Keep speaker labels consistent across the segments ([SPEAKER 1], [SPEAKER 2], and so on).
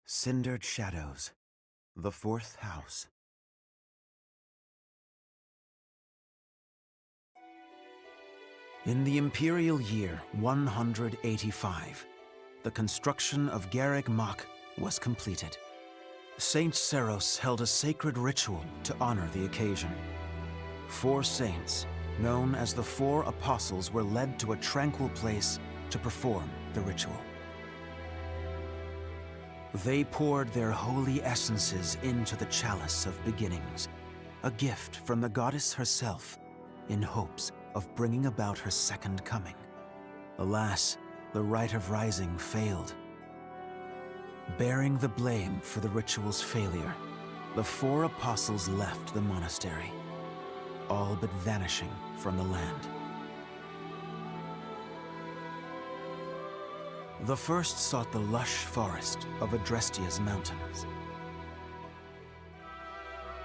[SPEAKER 1] Cindered Shadows, the fourth house. In the imperial year 185, the construction of Garreg Mach was completed. Saint Seros held a sacred ritual to honor the occasion. 4 saints, known as the 4 Apostles, were led to a tranquil place to perform the ritual. They poured their holy essences into the chalice of beginnings, a gift from the goddess herself, in hopes of bringing about her second coming. Alas, the rite of rising failed. Bearing the blame for the ritual's failure, the 4 apostles left the monastery, all but vanishing from the land. The first sought the lush forest of Adrestia's mountains.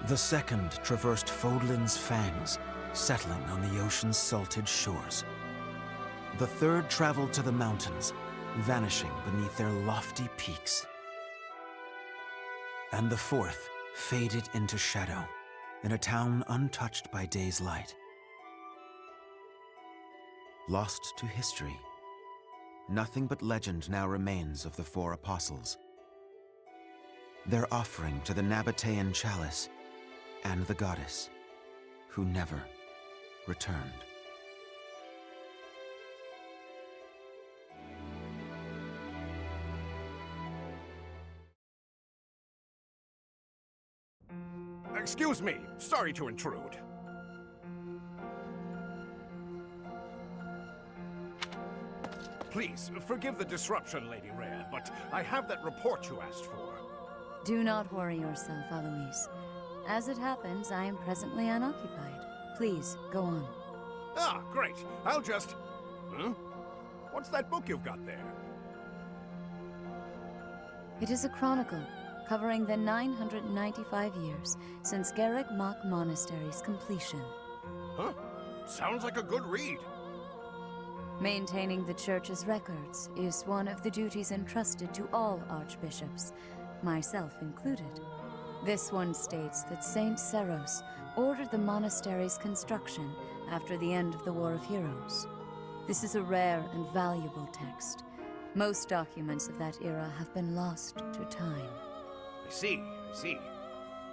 [SPEAKER 1] The second traversed Fodlin's fangs, settling on the ocean's salted shores. The third traveled to the mountains, vanishing beneath their lofty peaks. And the fourth faded into shadow, in a town untouched by day's light. Lost to history, nothing but legend now remains of the 4 apostles. Their offering to the Nabatean chalice and the goddess, who never returned.
[SPEAKER 2] Excuse me, sorry to intrude. Please, forgive the disruption, Lady Rhea, but I have that report you asked for.
[SPEAKER 3] Do not worry yourself, Alois. As it happens, I am presently unoccupied. Please, go on.
[SPEAKER 2] Ah, great. I'll just... Huh? What's that book you've got there?
[SPEAKER 3] It is a chronicle, covering the 995 years since Garreg Mach Monastery's completion.
[SPEAKER 2] Huh? Sounds like a good read.
[SPEAKER 3] Maintaining the Church's records is one of the duties entrusted to all archbishops, myself included. This one states that Saint Seros ordered the monastery's construction after the end of the War of Heroes. This is a rare and valuable text. Most documents of that era have been lost to time.
[SPEAKER 2] I see.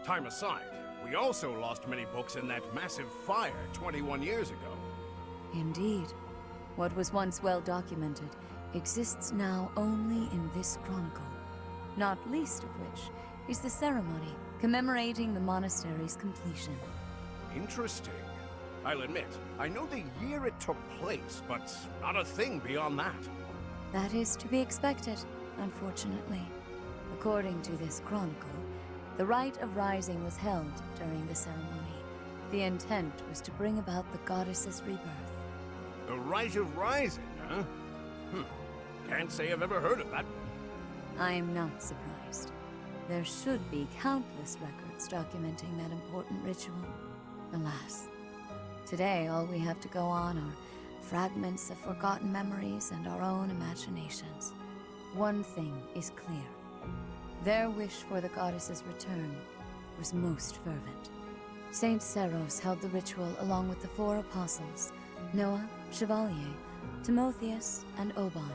[SPEAKER 2] Time aside, we also lost many books in that massive fire 21 years ago.
[SPEAKER 3] Indeed. What was once well documented exists now only in this chronicle, not least of which is the ceremony commemorating the monastery's completion.
[SPEAKER 2] Interesting. I'll admit, I know the year it took place, but not a thing beyond that.
[SPEAKER 3] That is to be expected, unfortunately. According to this chronicle, the rite of rising was held during the ceremony. The intent was to bring about the goddess's rebirth.
[SPEAKER 2] The Rite of Rising, huh? Can't say I've ever heard of that.
[SPEAKER 3] I am not surprised. There should be countless records documenting that important ritual. Alas, today all we have to go on are fragments of forgotten memories and our own imaginations. One thing is clear. Their wish for the goddess's return was most fervent. Saint Seros held the ritual along with the 4 apostles, Noah, Chevalier, Timotheus, and Oban.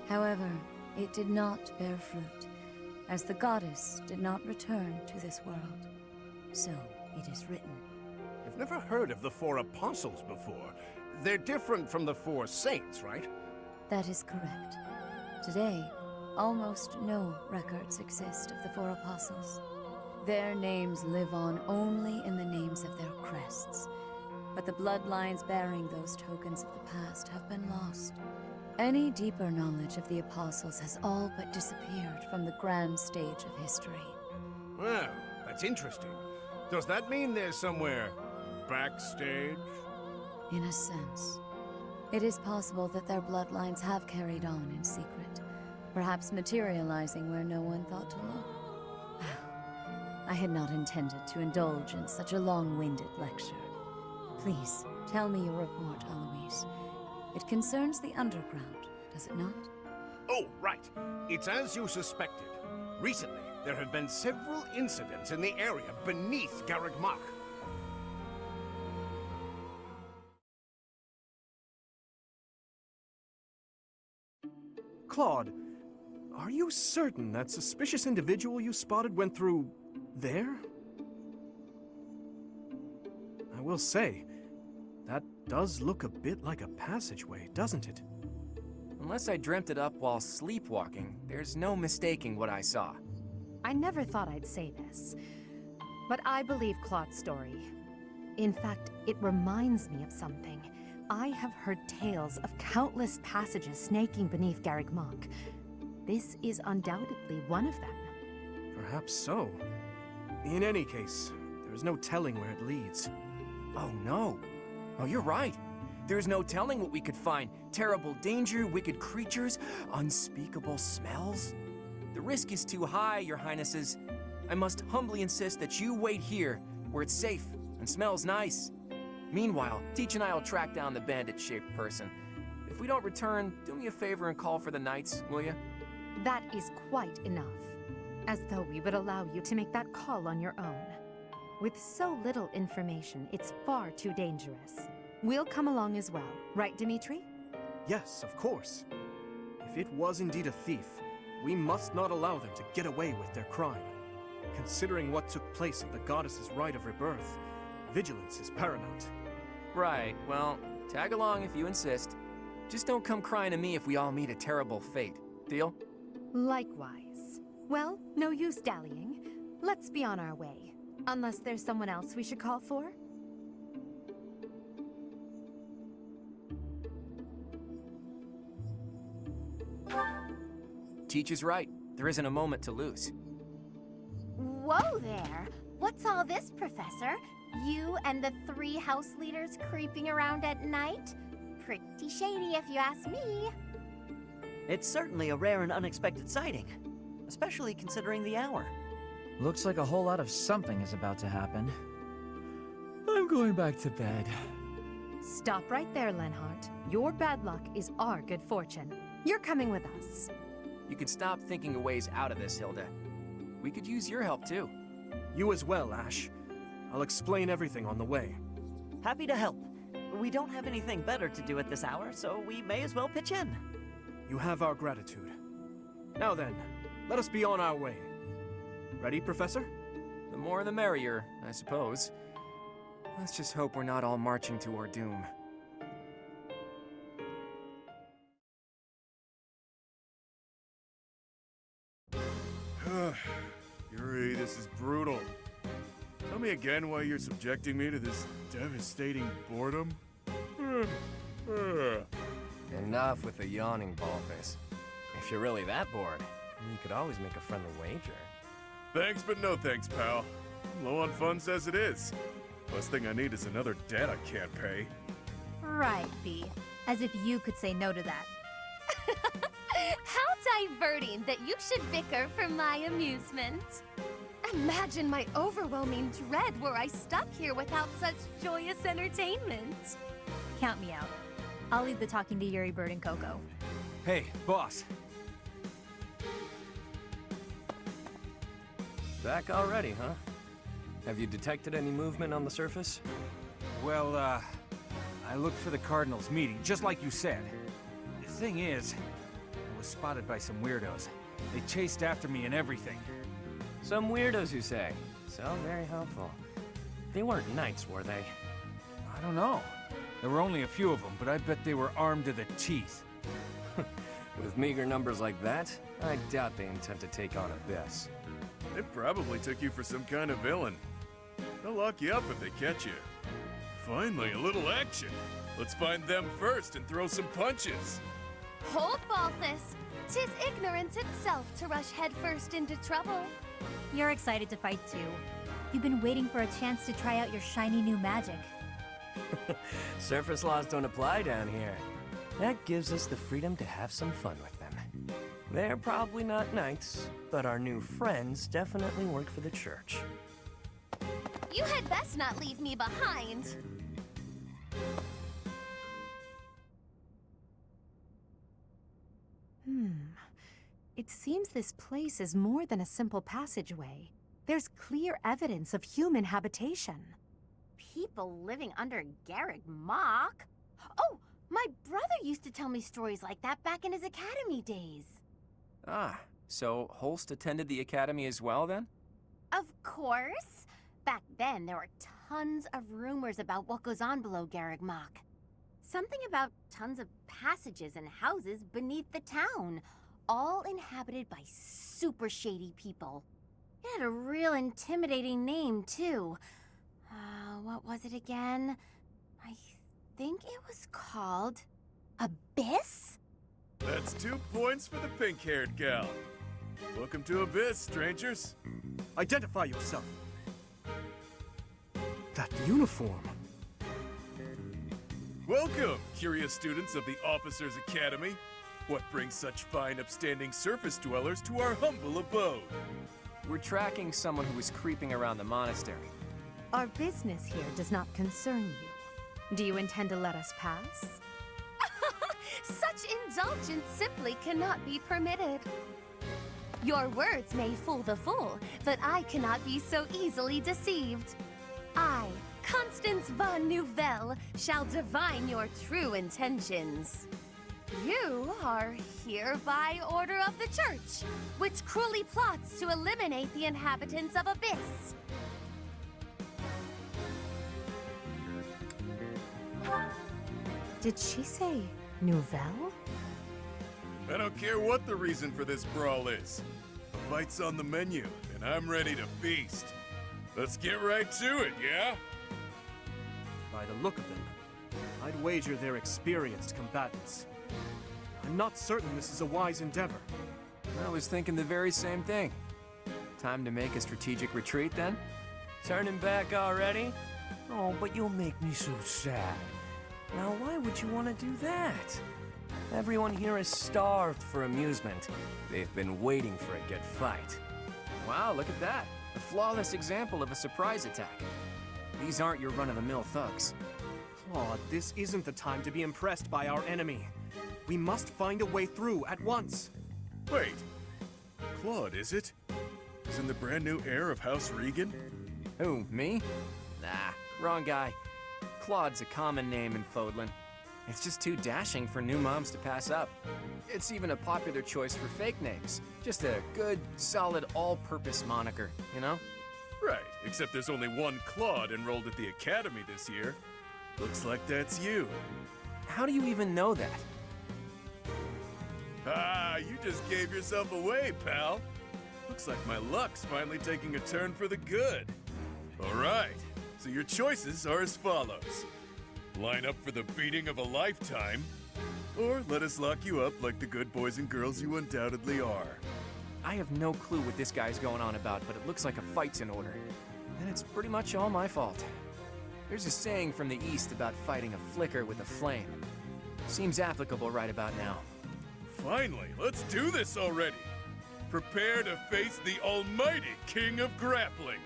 [SPEAKER 3] However, it did not bear fruit, as the goddess did not return to this world. So it is written.
[SPEAKER 2] I've never heard of the 4 apostles before. They're different from the 4 saints, right?
[SPEAKER 3] That is correct. Today, almost no records exist of the 4 apostles. Their names live on only in the names of their crests, but the bloodlines bearing those tokens of the past have been lost. Any deeper knowledge of the apostles has all but disappeared from the grand stage of history.
[SPEAKER 2] Well, that's interesting. Does that mean there's somewhere backstage?
[SPEAKER 3] In a sense. It is possible that their bloodlines have carried on in secret, perhaps materializing where no one thought to look. I had not intended to indulge in such a long-winded lecture. Please, tell me your report, Alois. It concerns the underground, does it not?
[SPEAKER 2] Oh, right. It's as you suspected. Recently, there have been several incidents in the area beneath Garreg Mach.
[SPEAKER 4] Claude, are you certain that suspicious individual you spotted went through there? I will say, that does look a bit like a passageway, doesn't it?
[SPEAKER 5] Unless I dreamt it up while sleepwalking, there's no mistaking what I saw.
[SPEAKER 6] I never thought I'd say this, but I believe Claude's story. In fact, it reminds me of something. I have heard tales of countless passages snaking beneath Garreg Mach. This is undoubtedly one of them.
[SPEAKER 4] Perhaps so. In any case, there is no telling where it leads.
[SPEAKER 5] Oh no. Oh, you're right. There's no telling what we could find. Terrible danger, wicked creatures, unspeakable smells. The risk is too high, your highnesses. I must humbly insist that you wait here, where it's safe and smells nice. Meanwhile, Teach and I will track down the bandit-shaped person. If we don't return, do me a favor and call for the knights, will you?
[SPEAKER 6] That is quite enough. As though we would allow you to make that call on your own. With so little information, it's far too dangerous. We'll come along as well, right, Dimitri?
[SPEAKER 4] Yes, of course. If it was indeed a thief, we must not allow them to get away with their crime. Considering what took place at the goddess's rite of rebirth, vigilance is paramount.
[SPEAKER 5] Right, well, tag along if you insist. Just don't come crying to me if we all meet a terrible fate. Deal?
[SPEAKER 6] Likewise. Well, no use dallying. Let's be on our way. Unless there's someone else we should call for?
[SPEAKER 5] Teach is right. There isn't a moment to lose.
[SPEAKER 7] Whoa there! What's all this, Professor? You and the 3 house leaders creeping around at night? Pretty shady if you ask me.
[SPEAKER 8] It's certainly a rare and unexpected sighting, especially considering the hour.
[SPEAKER 9] Looks like a whole lot of something is about to happen. I'm going back to bed.
[SPEAKER 6] Stop right there, Lenhart. Your bad luck is our good fortune. You're coming with us.
[SPEAKER 5] You can stop thinking of ways out of this, Hilda. We could use your help, too.
[SPEAKER 4] You as well, Ash. I'll explain everything on the way.
[SPEAKER 8] Happy to help. We don't have anything better to do at this hour, so we may as well pitch in.
[SPEAKER 4] You have our gratitude. Now then, let us be on our way. Ready, Professor?
[SPEAKER 5] The more the merrier, I suppose. Let's just hope we're not all marching to our doom.
[SPEAKER 10] Yuri, this is brutal. Tell me again why you're subjecting me to this devastating boredom?
[SPEAKER 11] Enough with the yawning, Ballface. If you're really that bored, you could always make a friendly wager.
[SPEAKER 10] Thanks, but no thanks, pal. I'm low on funds as it is. Last thing I need is another debt I can't pay.
[SPEAKER 7] Right, B. As if you could say no to that. How diverting that you should bicker for my amusement. Imagine my overwhelming dread were I stuck here without such joyous entertainment. Count me out. I'll leave the talking to Yuri, Bird, and Coco.
[SPEAKER 9] Hey, boss.
[SPEAKER 11] Back already, huh? Have you detected any movement on the surface?
[SPEAKER 9] Well, I looked for the Cardinals meeting, just like you said. The thing is, I was spotted by some weirdos. They chased after me and everything.
[SPEAKER 11] Some weirdos, you say? So very helpful. They weren't knights, were they?
[SPEAKER 9] I don't know. There were only a few of them, but I bet they were armed to the teeth.
[SPEAKER 11] With meager numbers like that, I doubt they intend to take on Abyss.
[SPEAKER 10] They probably took you for some kind of villain. They'll lock you up if they catch you. Finally, a little action. Let's find them first and throw some punches.
[SPEAKER 7] Hold, Balthus. 'Tis ignorance itself to rush headfirst into trouble. You're excited to fight too. You've been waiting for a chance to try out your shiny new magic.
[SPEAKER 11] Surface laws don't apply down here. That gives us the freedom to have some fun with them. They're probably not knights, but our new friends definitely work for the church.
[SPEAKER 7] You had best not leave me behind.
[SPEAKER 6] It seems this place is more than a simple passageway. There's clear evidence of human habitation.
[SPEAKER 7] People living under Garrick Mach? Oh, my brother used to tell me stories like that back in his academy days.
[SPEAKER 5] Ah, so Holst attended the academy as well, then?
[SPEAKER 7] Of course. Back then, there were tons of rumors about what goes on below Garrick Mach. Something about tons of passages and houses beneath the town, all inhabited by super shady people. It had a real intimidating name, too. What was it again? I think it was called Abyss?
[SPEAKER 10] That's 2 points for the pink-haired gal. Welcome to Abyss, strangers.
[SPEAKER 4] Identify yourself. That uniform.
[SPEAKER 10] Welcome, curious students of the Officers Academy. What brings such fine, upstanding surface dwellers to our humble abode?
[SPEAKER 5] We're tracking someone who was creeping around the monastery.
[SPEAKER 6] Our business here does not concern you. Do you intend to let us pass?
[SPEAKER 7] Such indulgence simply cannot be permitted. Your words may fool the fool, but I cannot be so easily deceived. I, Constance von Nouvelle, shall divine your true intentions. You are here by order of the Church, which cruelly plots to eliminate the inhabitants of Abyss.
[SPEAKER 6] Did she say Nouvelle?
[SPEAKER 10] I don't care what the reason for this brawl is. A fight's on the menu, and I'm ready to feast. Let's get right to it, yeah?
[SPEAKER 4] By the look of them, I'd wager they're experienced combatants. I'm not certain this is a wise endeavor.
[SPEAKER 5] I was thinking the very same thing. Time to make a strategic retreat, then?
[SPEAKER 11] Turning back already? Oh, but you'll make me so sad. Now, why would you want to do that? Everyone here is starved for amusement. They've been waiting for a good fight.
[SPEAKER 5] Wow, look at that. A flawless example of a surprise attack. These aren't your run-of-the-mill thugs.
[SPEAKER 4] Claude, this isn't the time to be impressed by our enemy. We must find a way through at once.
[SPEAKER 10] Wait. Claude, is it? Isn't the brand new heir of House Regan?
[SPEAKER 5] Who, me? Nah, wrong guy. Claude's a common name in Fodlan. It's just too dashing for new moms to pass up. It's even a popular choice for fake names. Just a good, solid, all-purpose moniker, you know?
[SPEAKER 10] Right, except there's only one Claude enrolled at the academy this year. Looks like that's you.
[SPEAKER 5] How do you even know that?
[SPEAKER 10] Ah, you just gave yourself away, pal. Looks like my luck's finally taking a turn for the good. All right, so your choices are as follows. Line up for the beating of a lifetime, or let us lock you up like the good boys and girls you undoubtedly are.
[SPEAKER 5] I have no clue what this guy's going on about, but it looks like a fight's in order. And it's pretty much all my fault. There's a saying from the East about fighting a flicker with a flame. Seems applicable right about now.
[SPEAKER 10] Finally, let's do this already. Prepare to face the almighty King of Grappling.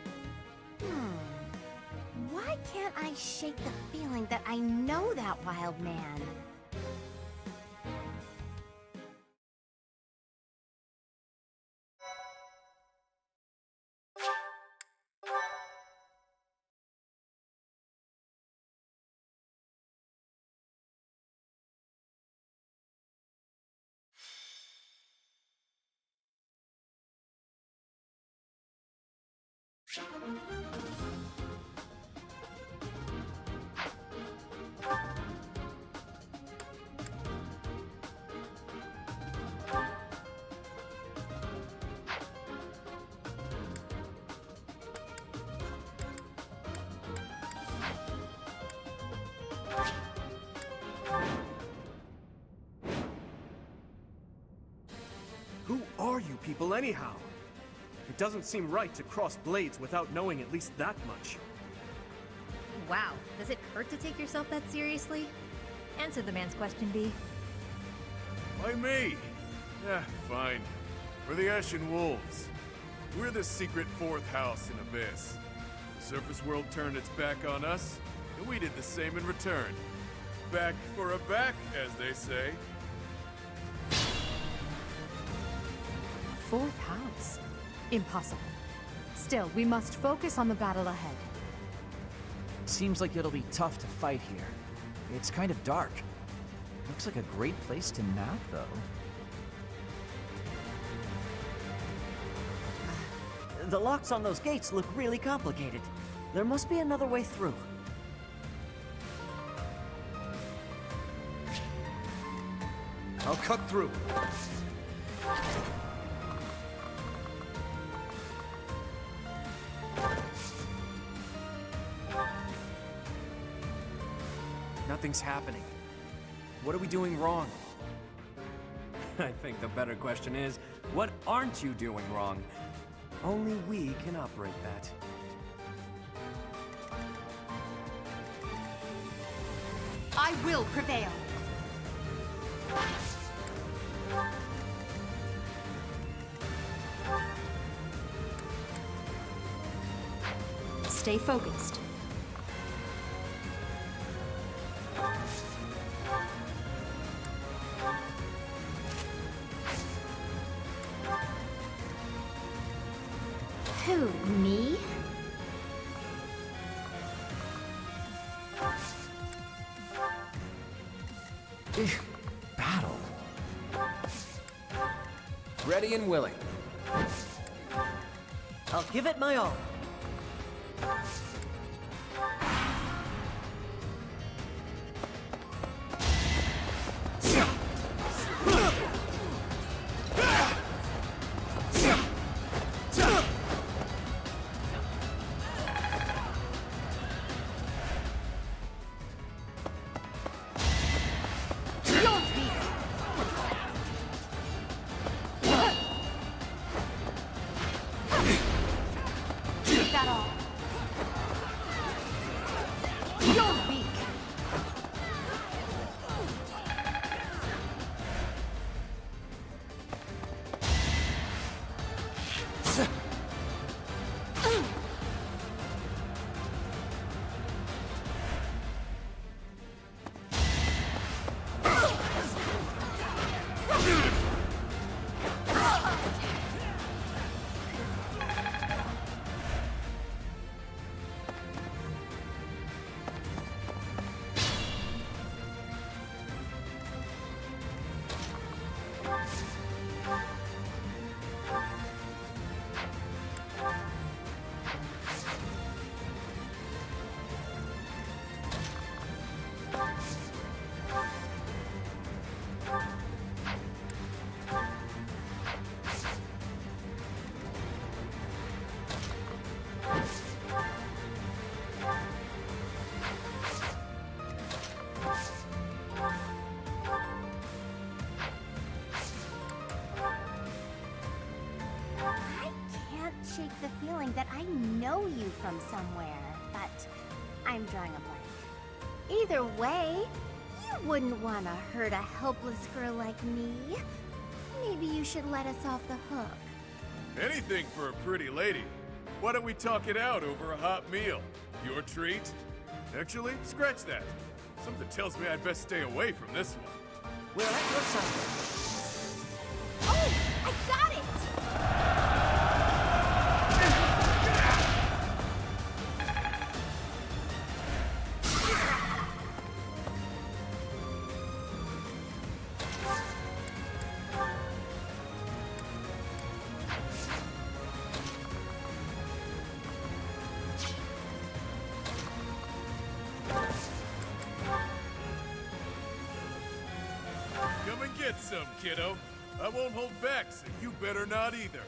[SPEAKER 7] Why can't I shake the feeling that I know that wild man?
[SPEAKER 4] Who are you people anyhow? It doesn't seem right to cross blades without knowing at least that much.
[SPEAKER 6] Wow, does it hurt to take yourself that seriously? Answer the man's question, B.
[SPEAKER 10] Why me? Yeah, fine. We're the Ashen Wolves. We're the secret fourth house in Abyss. The surface world turned its back on us, and we did the same in return. Back for a back, as they say.
[SPEAKER 6] 4th house. Impossible. Still, we must focus on the battle ahead.
[SPEAKER 12] Seems like it'll be tough to fight here. It's kind of dark. Looks like a great place to nap, though.
[SPEAKER 8] The locks on those gates look really complicated. There must be another way through.
[SPEAKER 9] I'll cut through.
[SPEAKER 5] Nothing's happening. What are we doing wrong?
[SPEAKER 11] I think the better question is, what aren't you doing wrong? Only we can operate that.
[SPEAKER 6] I will prevail. Stay focused.
[SPEAKER 7] Who, me?
[SPEAKER 12] Battle.
[SPEAKER 5] Ready and willing.
[SPEAKER 8] I'll give it my all.
[SPEAKER 7] Shake the feeling that I know you from somewhere, but I'm drawing a blank. Either way, you wouldn't want to hurt a helpless girl like me. Maybe you should let us off the hook.
[SPEAKER 10] Anything for a pretty lady. Why don't we talk it out over a hot meal? Your treat? Actually, scratch that. Something tells me I'd best stay away from this one.
[SPEAKER 8] We're at your side.
[SPEAKER 7] Oh, I got it!
[SPEAKER 10] Come and get some, kiddo. I won't hold back, so you better not either.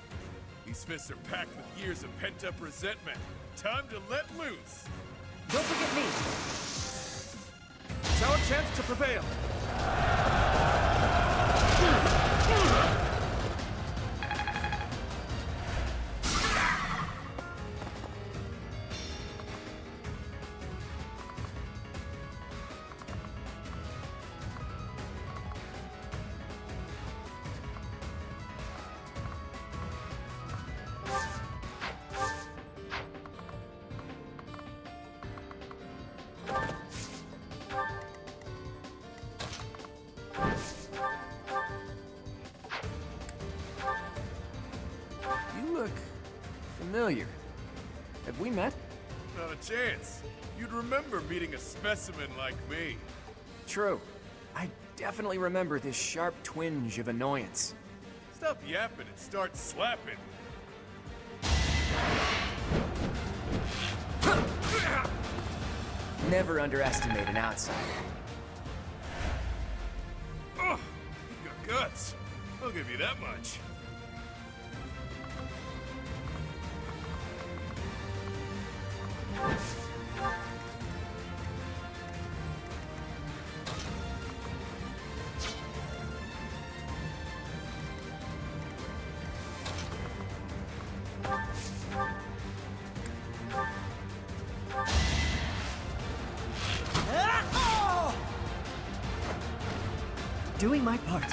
[SPEAKER 10] These fists are packed with years of pent-up resentment. Time to let loose.
[SPEAKER 8] Don't forget me.
[SPEAKER 4] It's our chance to prevail.
[SPEAKER 5] look familiar. Have we met?
[SPEAKER 10] Not a chance. You'd remember meeting a specimen like me.
[SPEAKER 5] True. I definitely remember this sharp twinge of annoyance.
[SPEAKER 10] Stop yapping and start slapping.
[SPEAKER 5] Never underestimate an outsider.
[SPEAKER 10] Oh, you've got guts. I'll give you that much.
[SPEAKER 8] Doing my part.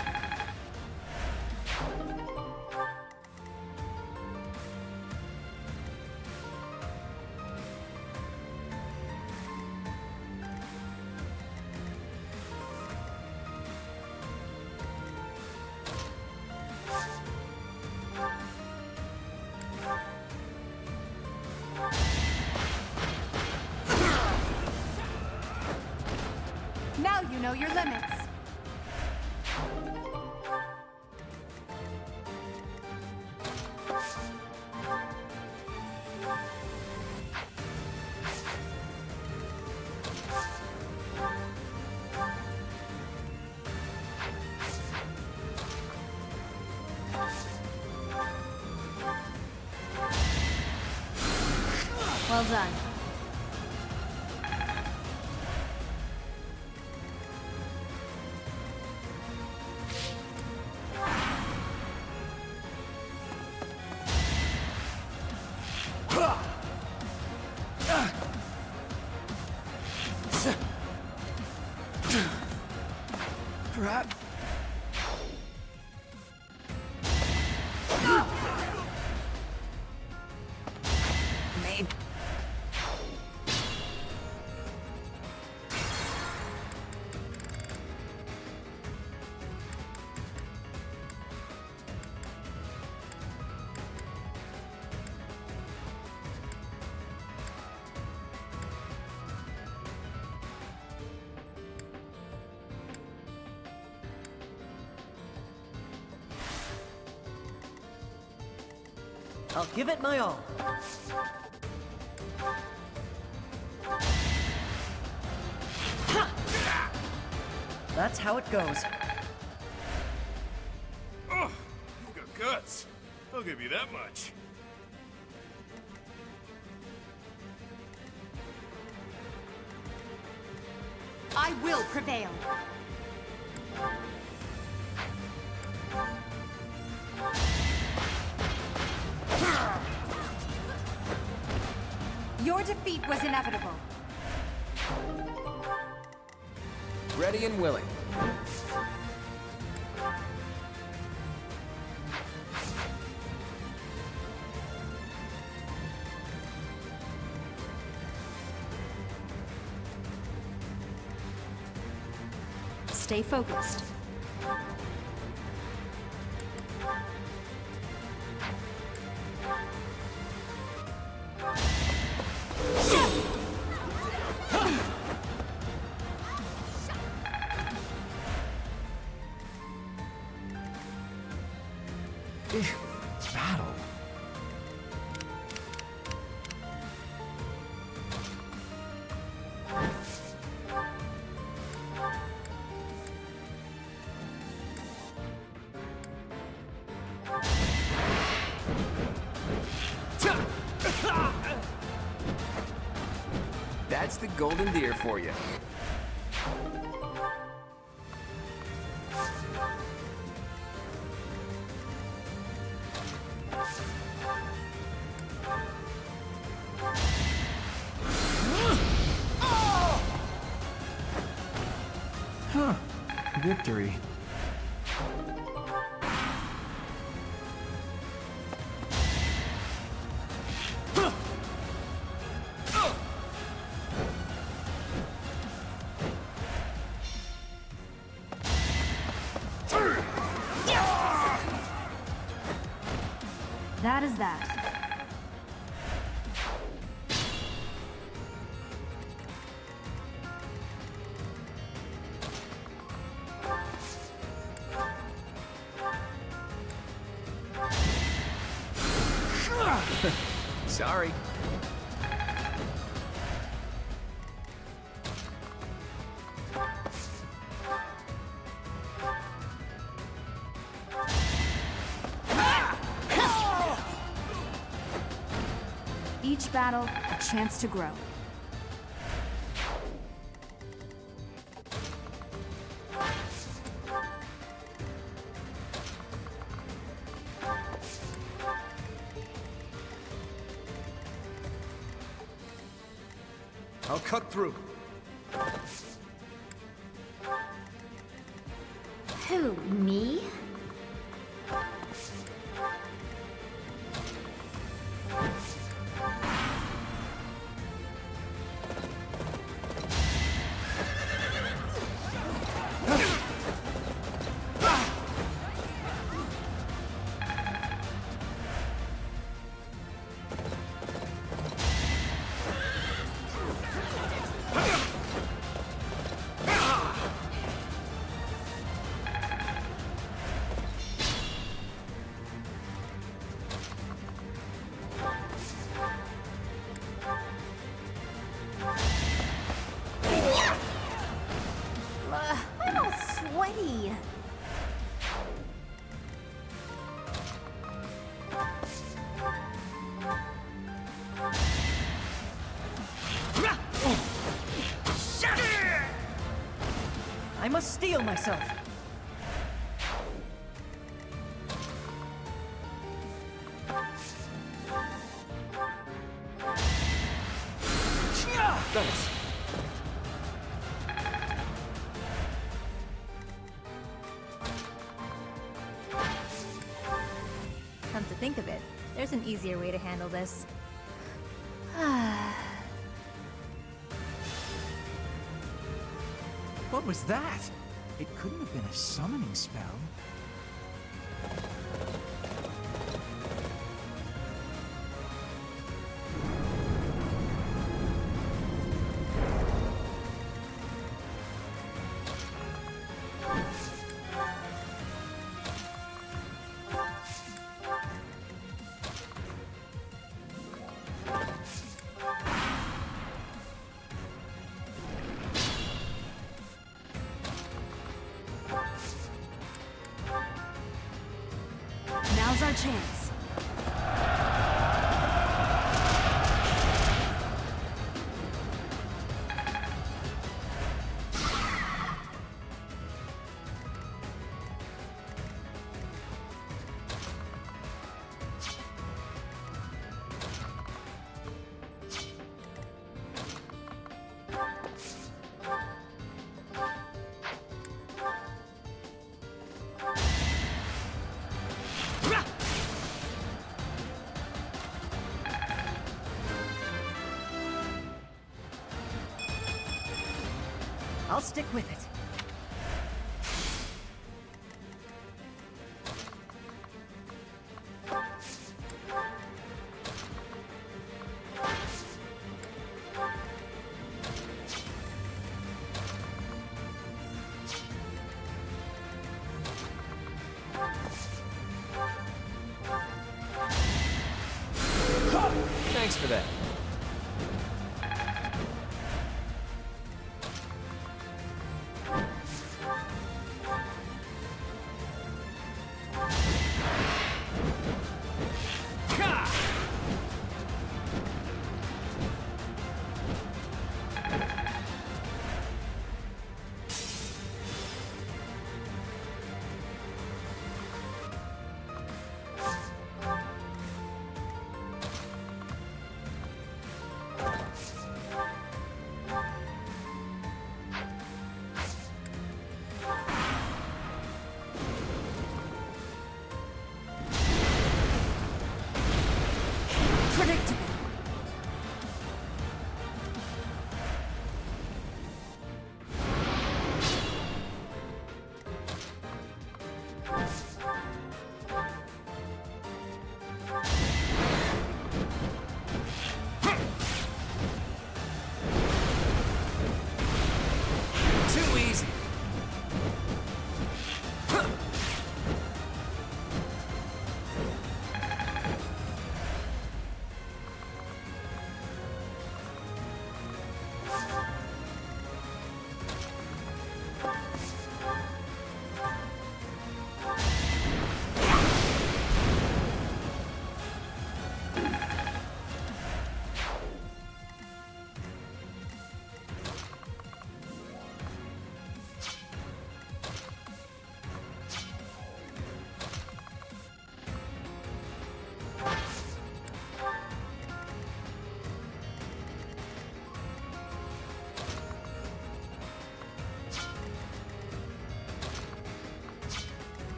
[SPEAKER 6] Now you know your limits.
[SPEAKER 3] Well done.
[SPEAKER 5] Perhaps. Maybe.
[SPEAKER 8] I'll give it my all. That's how it goes.
[SPEAKER 10] Oh, you've got guts. I'll give you that much.
[SPEAKER 6] I will prevail. Your defeat was inevitable.
[SPEAKER 5] Ready and willing.
[SPEAKER 6] Stay focused.
[SPEAKER 5] Battle. That's the golden deer for you.
[SPEAKER 12] Huh. Victory.
[SPEAKER 6] That is that.
[SPEAKER 12] Sorry.
[SPEAKER 6] Each battle, a chance to grow.
[SPEAKER 9] I'll cut through.
[SPEAKER 6] Who, me? I'm all sweaty.
[SPEAKER 8] I must steel myself.
[SPEAKER 12] Thanks.
[SPEAKER 13] Come to think of it, there's an easier way to handle this.
[SPEAKER 12] What was that? It couldn't have been a summoning spell.
[SPEAKER 6] Now's our chance.
[SPEAKER 8] I'll stick with it.
[SPEAKER 11] Thanks for that.
[SPEAKER 6] Predictable.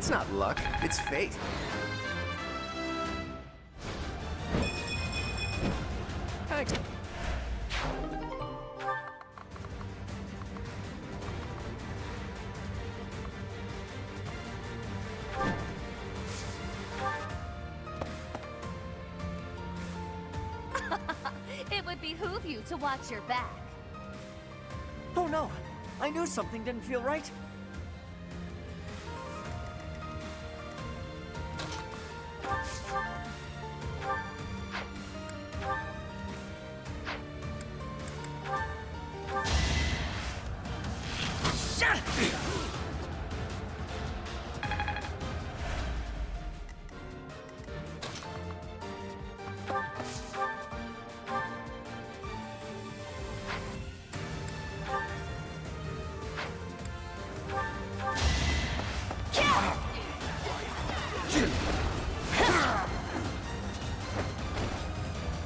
[SPEAKER 5] It's not luck, it's fate. Thanks.
[SPEAKER 7] It would behoove you to watch your back.
[SPEAKER 8] Oh no! I knew something didn't feel right.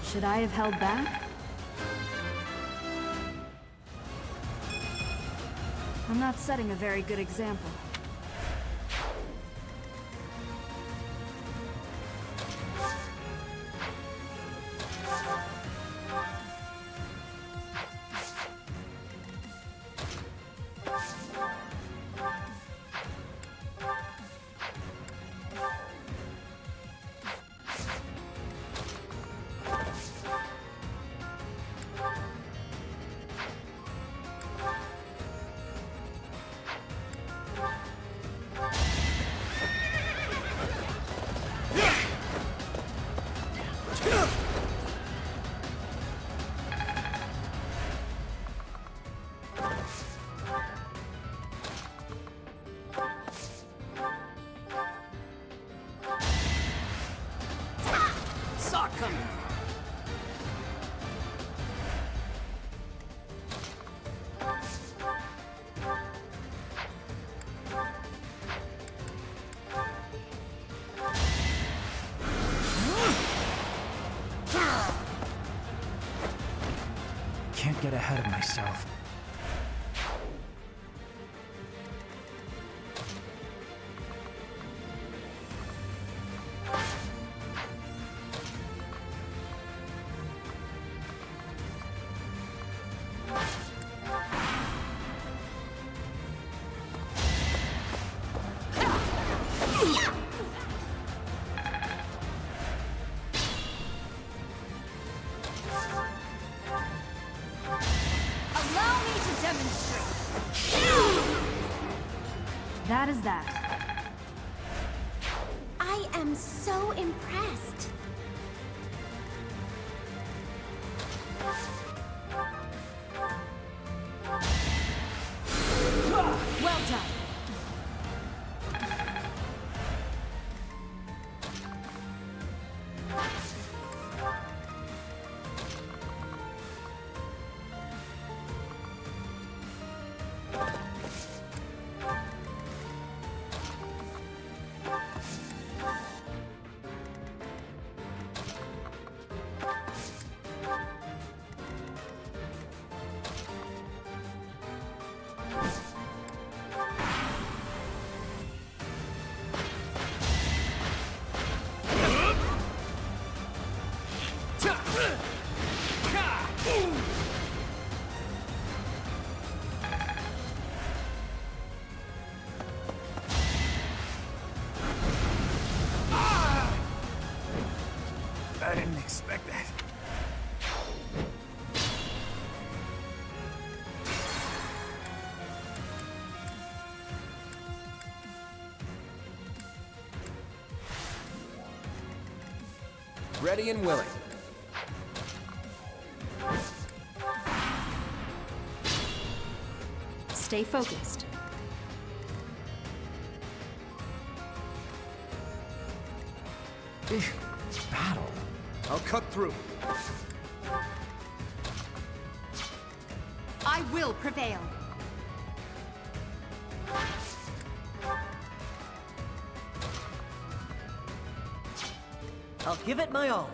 [SPEAKER 3] Should I have held back? I'm not setting a very good example.
[SPEAKER 12] Can't get ahead of myself.
[SPEAKER 7] Allow me to demonstrate.
[SPEAKER 3] That is that.
[SPEAKER 7] I am so impressed.
[SPEAKER 3] Well done.
[SPEAKER 5] I didn't expect that. Ready and willing.
[SPEAKER 3] Stay focused.
[SPEAKER 12] Battle.
[SPEAKER 4] I'll cut through.
[SPEAKER 6] I will prevail.
[SPEAKER 8] I'll give it my all.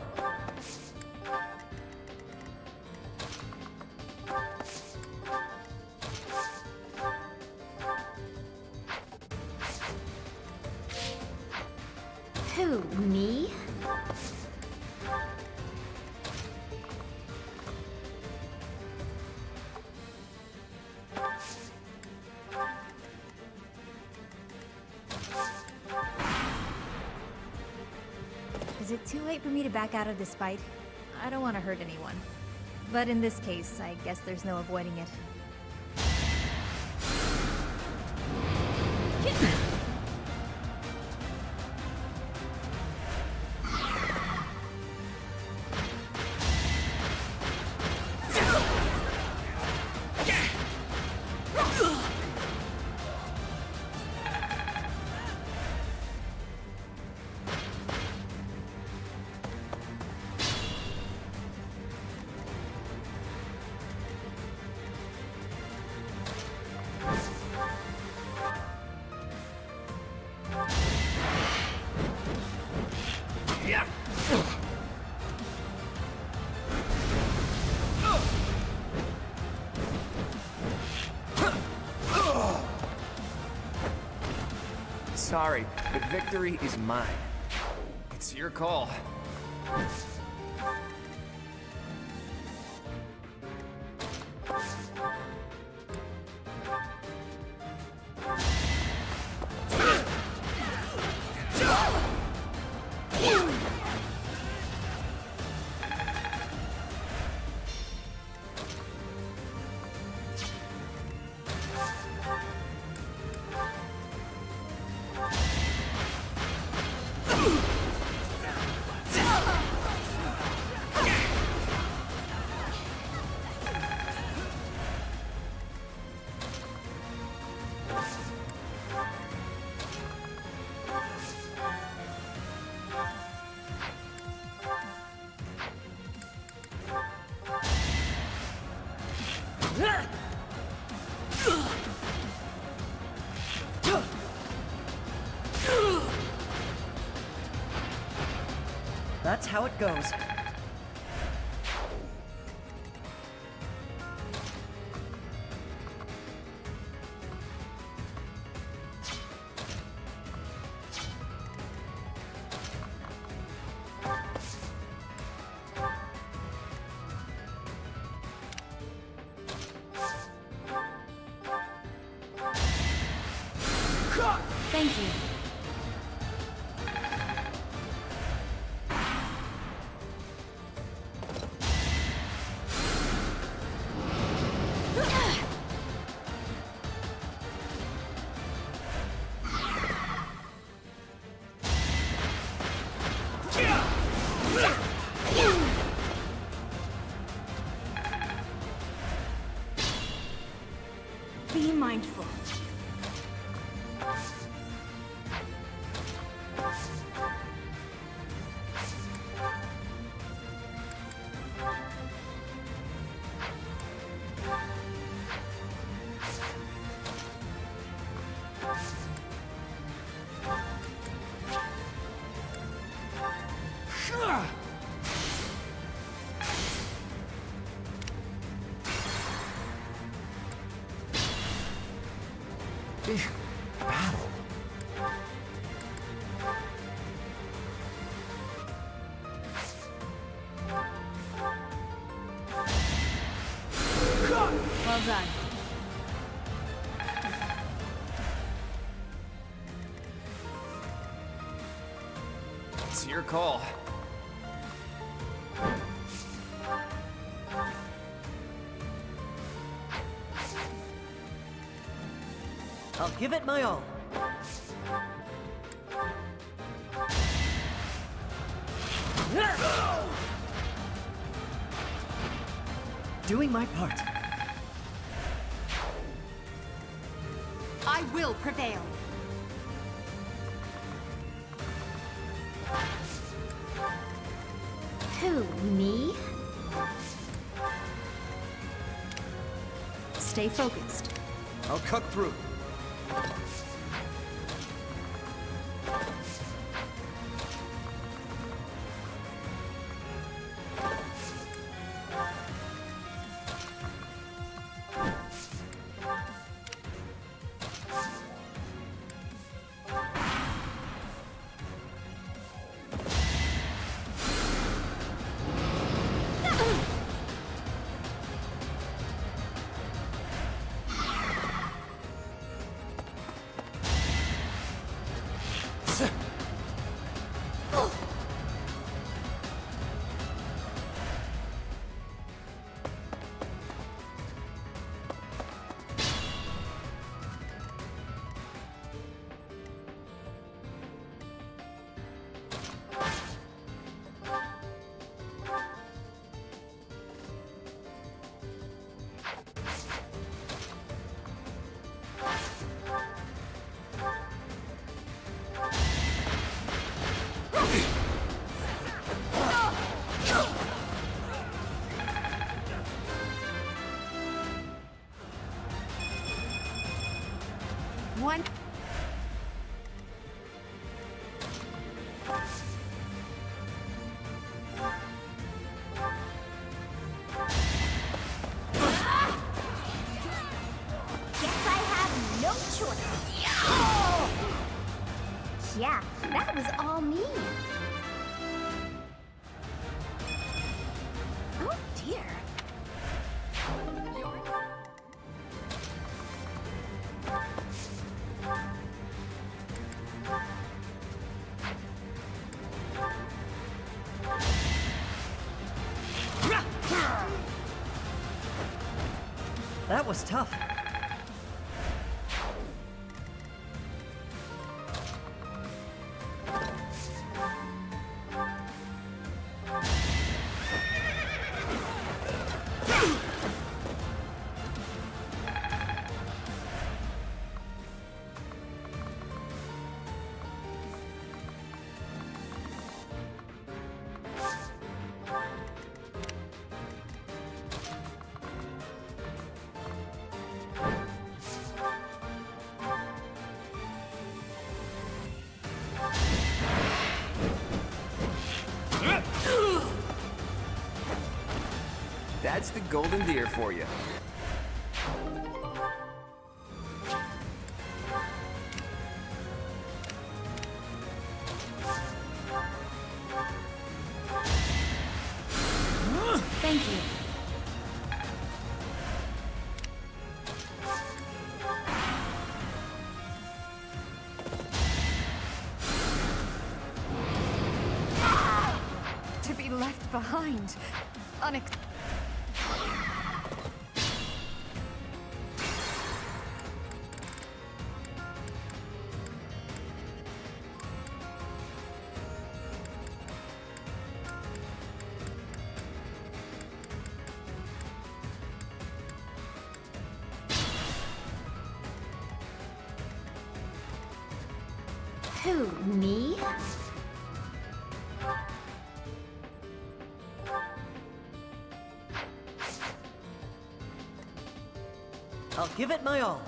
[SPEAKER 13] Who, me? Is it too late for me to back out of this fight? I don't want to hurt anyone. But in this case, I guess there's no avoiding it.
[SPEAKER 5] Sorry, but victory is mine.
[SPEAKER 9] It's your call.
[SPEAKER 8] That's how it goes.
[SPEAKER 3] Thank you. Be mindful.
[SPEAKER 12] Battle.
[SPEAKER 3] Well done.
[SPEAKER 9] It's your call.
[SPEAKER 8] I'll give it my all. Doing my part.
[SPEAKER 6] I will prevail.
[SPEAKER 13] Who, me?
[SPEAKER 3] Stay focused.
[SPEAKER 12] I'll cut through.
[SPEAKER 13] Yeah, that was all me.
[SPEAKER 7] Oh dear.
[SPEAKER 8] That was tough.
[SPEAKER 5] That's the golden deer for you.
[SPEAKER 3] Thank you.
[SPEAKER 6] To be left behind.
[SPEAKER 13] Who, me?
[SPEAKER 8] I'll give it my all.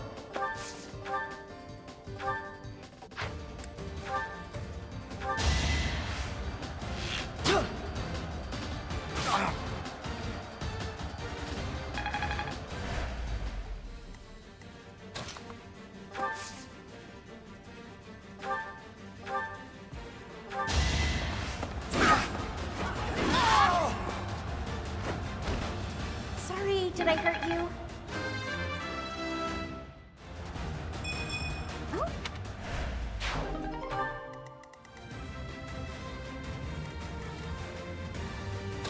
[SPEAKER 13] Sorry, did I hurt you? Oh,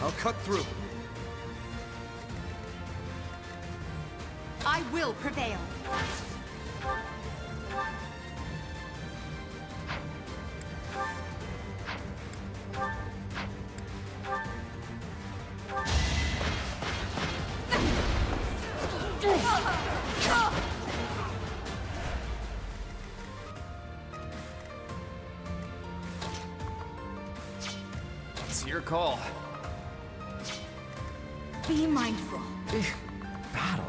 [SPEAKER 4] I'll cut through.
[SPEAKER 7] I will prevail.
[SPEAKER 9] It's your call.
[SPEAKER 7] Be mindful.
[SPEAKER 12] Battle.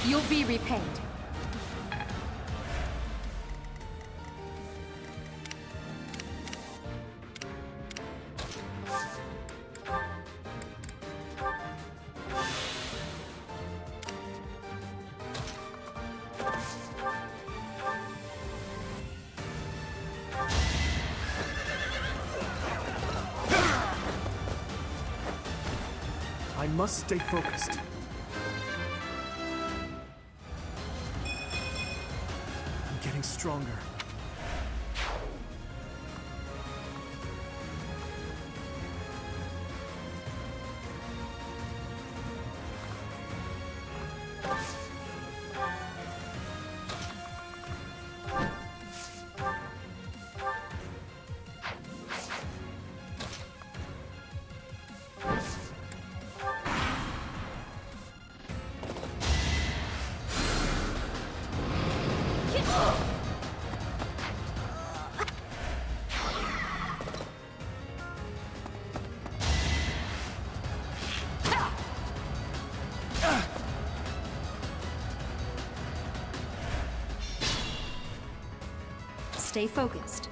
[SPEAKER 6] You'll be repaid.
[SPEAKER 4] I must stay focused. I'm getting stronger.
[SPEAKER 3] Stay focused.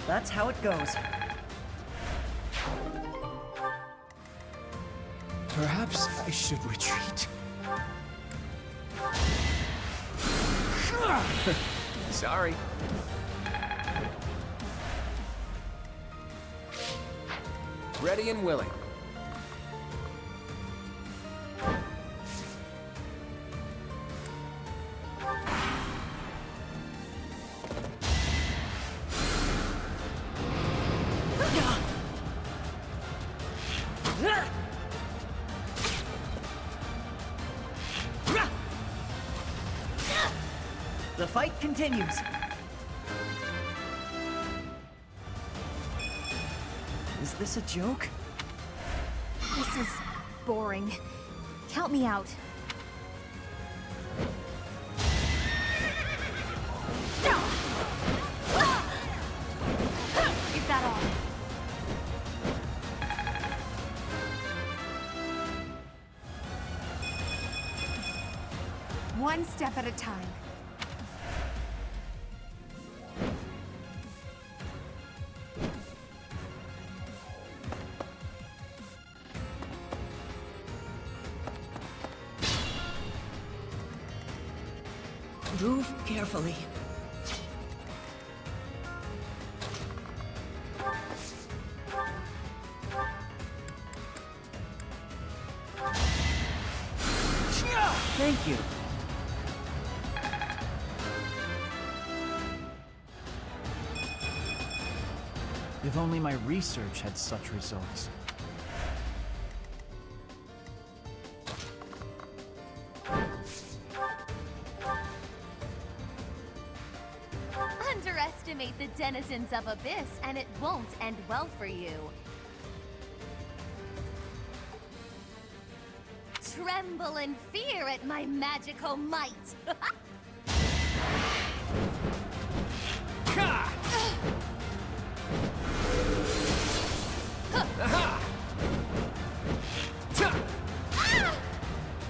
[SPEAKER 8] That's how it goes.
[SPEAKER 12] Perhaps I should retreat.
[SPEAKER 5] Sorry. Ready and willing.
[SPEAKER 8] The fight continues. Is this a joke?
[SPEAKER 6] This is boring. Count me out. Is that all? One step at a time.
[SPEAKER 8] Move carefully. Thank you.
[SPEAKER 12] If only my research had such results.
[SPEAKER 7] Underestimate the denizens of Abyss, and it won't end well for you. Tremble in fear at my magical might.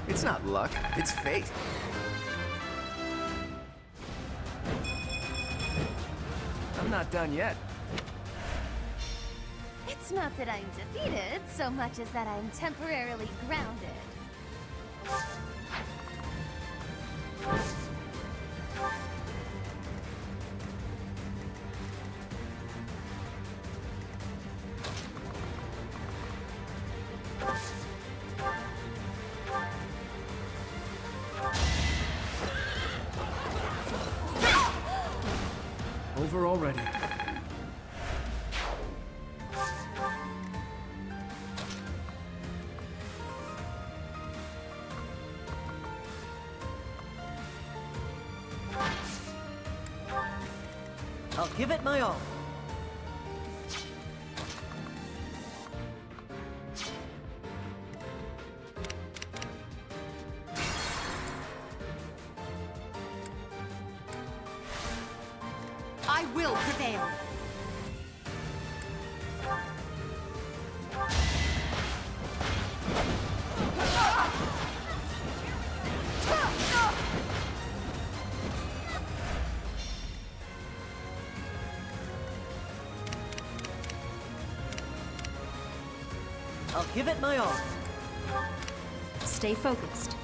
[SPEAKER 5] It's not luck, it's fate. I'm not done yet.
[SPEAKER 7] It's not that I'm defeated, so much as that I'm temporarily grounded.
[SPEAKER 4] Over already.
[SPEAKER 8] I'll give it my all.
[SPEAKER 6] I will prevail.
[SPEAKER 8] I'll give it my all.
[SPEAKER 13] Stay focused.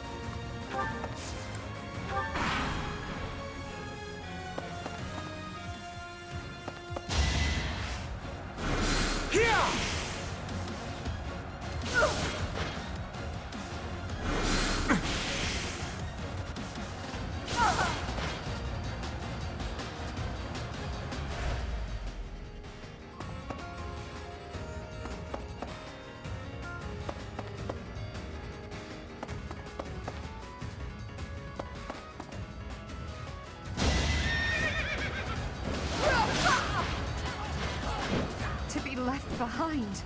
[SPEAKER 6] To be left behind.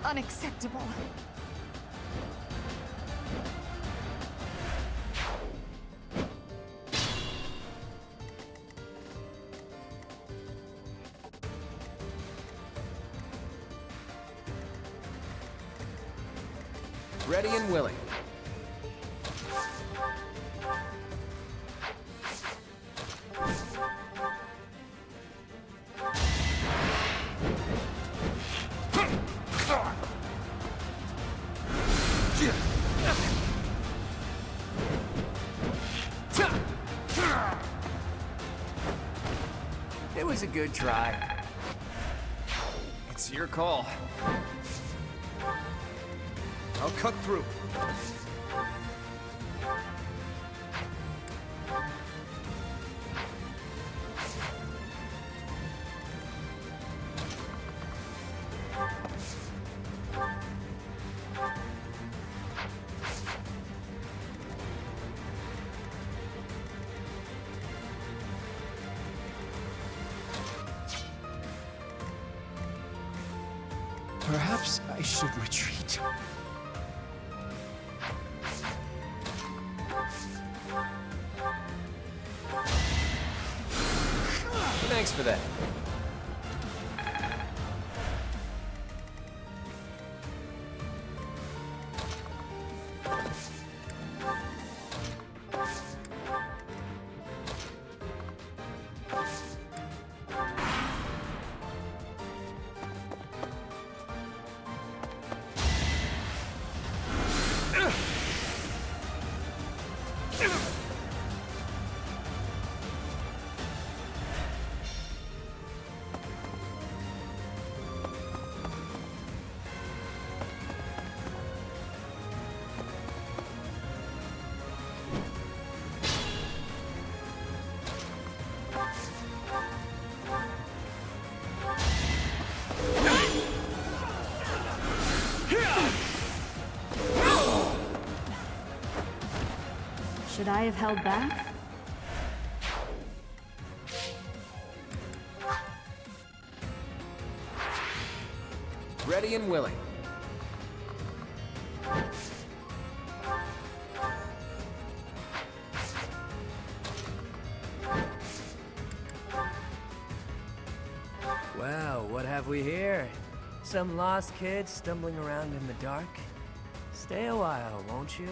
[SPEAKER 6] Unacceptable.
[SPEAKER 5] Ready and willing. It was a good try.
[SPEAKER 9] It's your call.
[SPEAKER 4] I'll cut through.
[SPEAKER 12] Perhaps I should retreat.
[SPEAKER 11] Thanks for that.
[SPEAKER 3] Should I have held back?
[SPEAKER 5] Ready and willing.
[SPEAKER 11] Well, what have we here? Some lost kids stumbling around in the dark? Stay a while, won't you?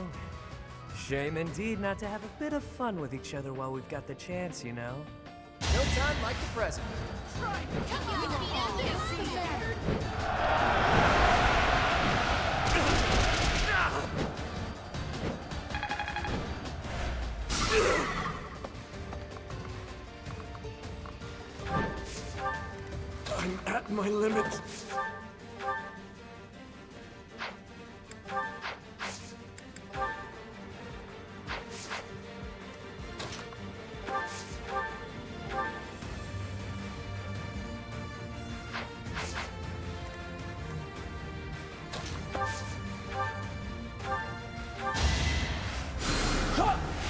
[SPEAKER 11] Shame indeed not to have a bit of fun with each other while we've got the chance, you know?
[SPEAKER 5] No time like the present.
[SPEAKER 4] I'm at my limit.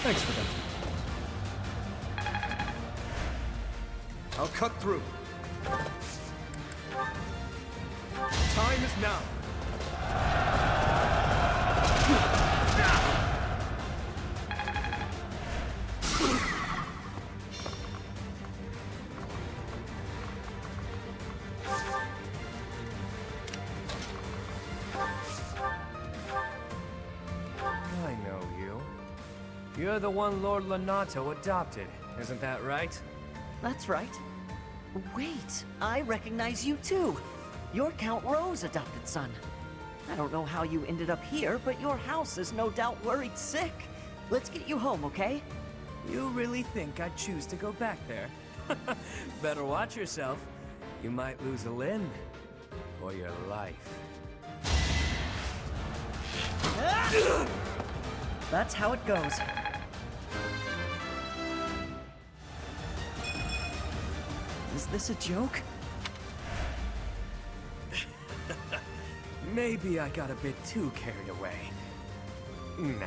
[SPEAKER 12] Thanks for that.
[SPEAKER 4] I'll cut through. Time is now.
[SPEAKER 11] I know you. You're the one Lord Lonato adopted, isn't that right?
[SPEAKER 8] That's right. Wait, I recognize you too. You're Count Ro's adopted son. I don't know how you ended up here, but your house is no doubt worried sick. Let's get you home, okay?
[SPEAKER 11] You really think I'd choose to go back there? Better watch yourself. You might lose a limb. Or your life.
[SPEAKER 8] That's how it goes. Is this a joke?
[SPEAKER 11] Maybe I got a bit too carried away. Nah.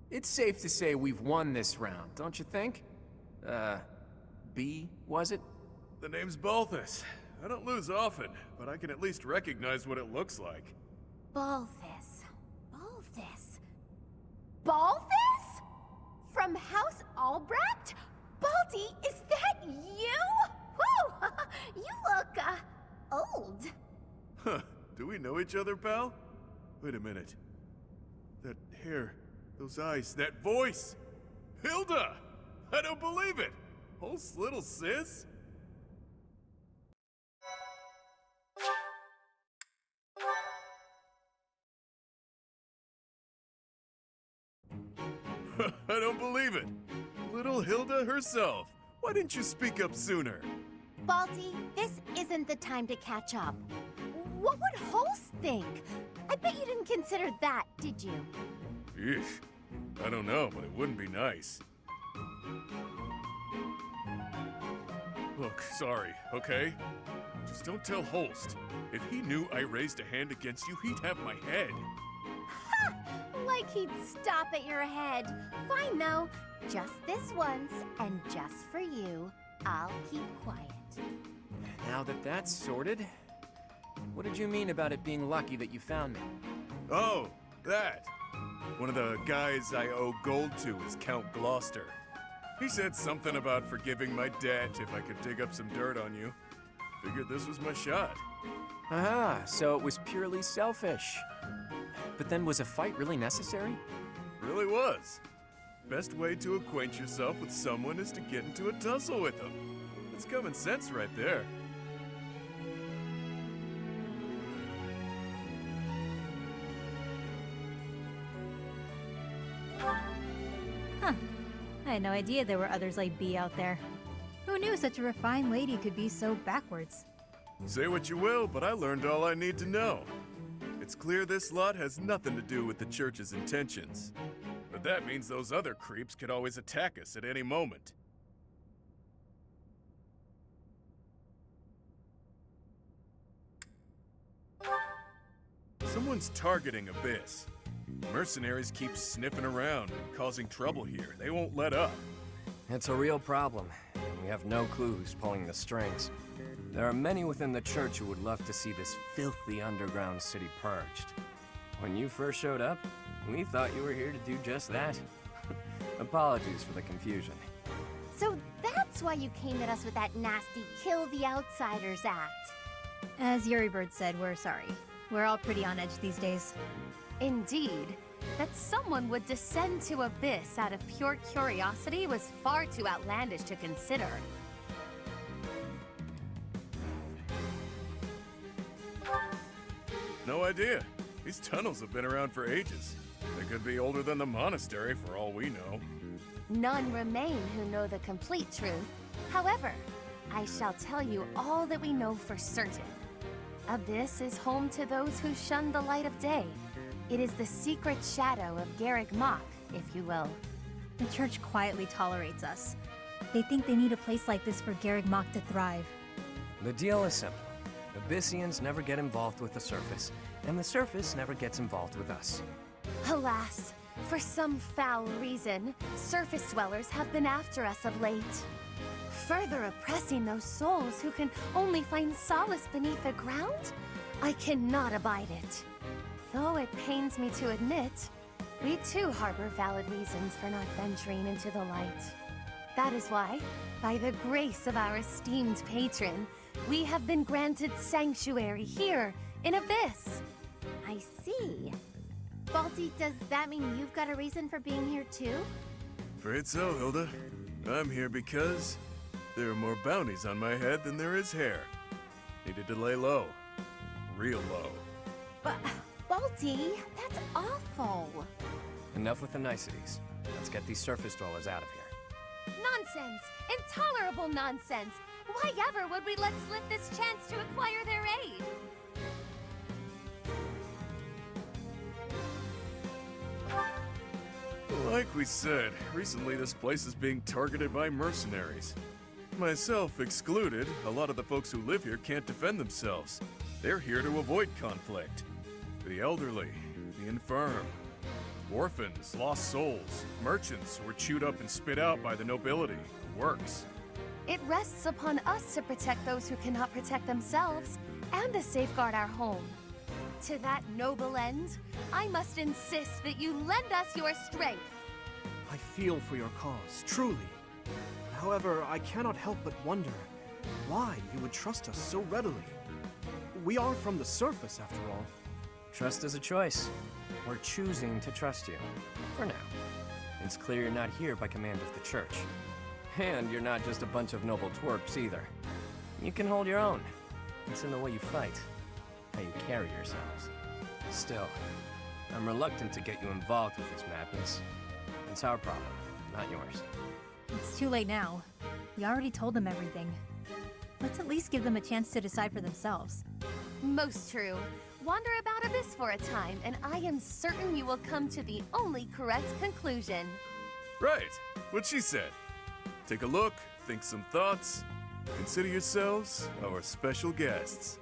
[SPEAKER 5] It's safe to say we've won this round, don't you think? B, was it?
[SPEAKER 10] The name's Balthus. I don't lose often, but I can at least recognize what it looks like.
[SPEAKER 7] Balthus. Balthus. Balthus? From House Albrecht? Baldy, is that you? Whew! You look, old.
[SPEAKER 10] Huh. Do we know each other, pal? Wait a minute. That hair, those eyes, that voice! Hilda! I don't believe it! Oh, little sis? I don't believe it. Little Hilda herself. Why didn't you speak up sooner?
[SPEAKER 7] Balti, this isn't the time to catch up. What would Holst think? I bet you didn't consider that, did you?
[SPEAKER 10] Eesh. I don't know, but it wouldn't be nice. Look, sorry, okay? Just don't tell Holst. If he knew I raised a hand against you, he'd have my head.
[SPEAKER 7] Ha! Like he'd stop at your head. Fine, though. Just this once, and just for you, I'll keep quiet.
[SPEAKER 5] Now that that's sorted, what did you mean about it being lucky that you found me?
[SPEAKER 10] Oh, that. One of the guys I owe gold to is Count Gloucester. He said something about forgiving my debt if I could dig up some dirt on you. Figured this was my shot.
[SPEAKER 5] Aha, so it was purely selfish. But then was a fight really necessary?
[SPEAKER 10] Really was. Best way to acquaint yourself with someone is to get into a tussle with them. That's common sense right there.
[SPEAKER 13] Huh. I had no idea there were others like Bee out there. Who knew such a refined lady could be so backwards?
[SPEAKER 10] Say what you will, but I learned all I need to know. It's clear this lot has nothing to do with the church's intentions. But that means those other creeps could always attack us at any moment. Someone's targeting Abyss. Mercenaries keep sniffing around and causing trouble here. They won't let up.
[SPEAKER 11] It's a real problem, and we have no clue who's pulling the strings. There are many within the church who would love to see this filthy underground city purged. When you first showed up, we thought you were here to do just that. Apologies for the confusion.
[SPEAKER 7] So that's why you came at us with that nasty Kill the Outsiders act.
[SPEAKER 13] As Yuribird said, we're sorry. We're all pretty on edge these days.
[SPEAKER 7] Indeed. That someone would descend to Abyss out of pure curiosity was far too outlandish to consider.
[SPEAKER 10] No idea. These tunnels have been around for ages. They could be older than the monastery for all we know.
[SPEAKER 7] None remain who know the complete truth. However, I shall tell you all that we know for certain. Abyss is home to those who shun the light of day. It is the secret shadow of Garreg Mach, if you will.
[SPEAKER 13] The church quietly tolerates us. They think they need a place like this for Garreg Mach to thrive.
[SPEAKER 11] The deal is simple. Abyssians never get involved with the surface, and the surface never gets involved with us.
[SPEAKER 7] Alas, for some foul reason, surface dwellers have been after us of late. Further oppressing those souls who can only find solace beneath the ground? I cannot abide it. Though it pains me to admit, we too harbor valid reasons for not venturing into the light. That is why, by the grace of our esteemed patron, we have been granted sanctuary here in Abyss.
[SPEAKER 14] I see. Balti, does that mean you've got a reason for being here too?
[SPEAKER 10] Afraid so, Hilda. I'm here because there are more bounties on my head than there is hair. Needed to lay low. Real low.
[SPEAKER 14] But, Balti, that's awful.
[SPEAKER 11] Enough with the niceties. Let's get these surface dwellers out of here.
[SPEAKER 7] Nonsense! Intolerable nonsense! Why ever would we let slip this chance to acquire their aid?
[SPEAKER 10] Like we said, recently this place is being targeted by mercenaries. Myself excluded, a lot of the folks who live here can't defend themselves. They're here to avoid conflict. The elderly, the infirm, orphans, lost souls, merchants who were chewed up and spit out by the nobility, the works.
[SPEAKER 7] It rests upon us to protect those who cannot protect themselves, and to safeguard our home. To that noble end, I must insist that you lend us your strength.
[SPEAKER 4] I feel for your cause, truly. However, I cannot help but wonder why you would trust us so readily. We are from the surface, after all.
[SPEAKER 11] Trust is a choice. We're choosing to trust you. For now. It's clear you're not here by command of the church. And you're not just a bunch of noble twerps either. You can hold your own. It's in the way you fight, how you carry yourselves. Still, I'm reluctant to get you involved with this madness. It's our problem, not yours.
[SPEAKER 13] It's too late now. We already told them everything. Let's at least give them a chance to decide for themselves.
[SPEAKER 7] Most true. Wander about Abyss for a time, and I am certain you will come to the only correct conclusion.
[SPEAKER 10] Right, what she said. Take a look, think some thoughts. Consider yourselves our special guests.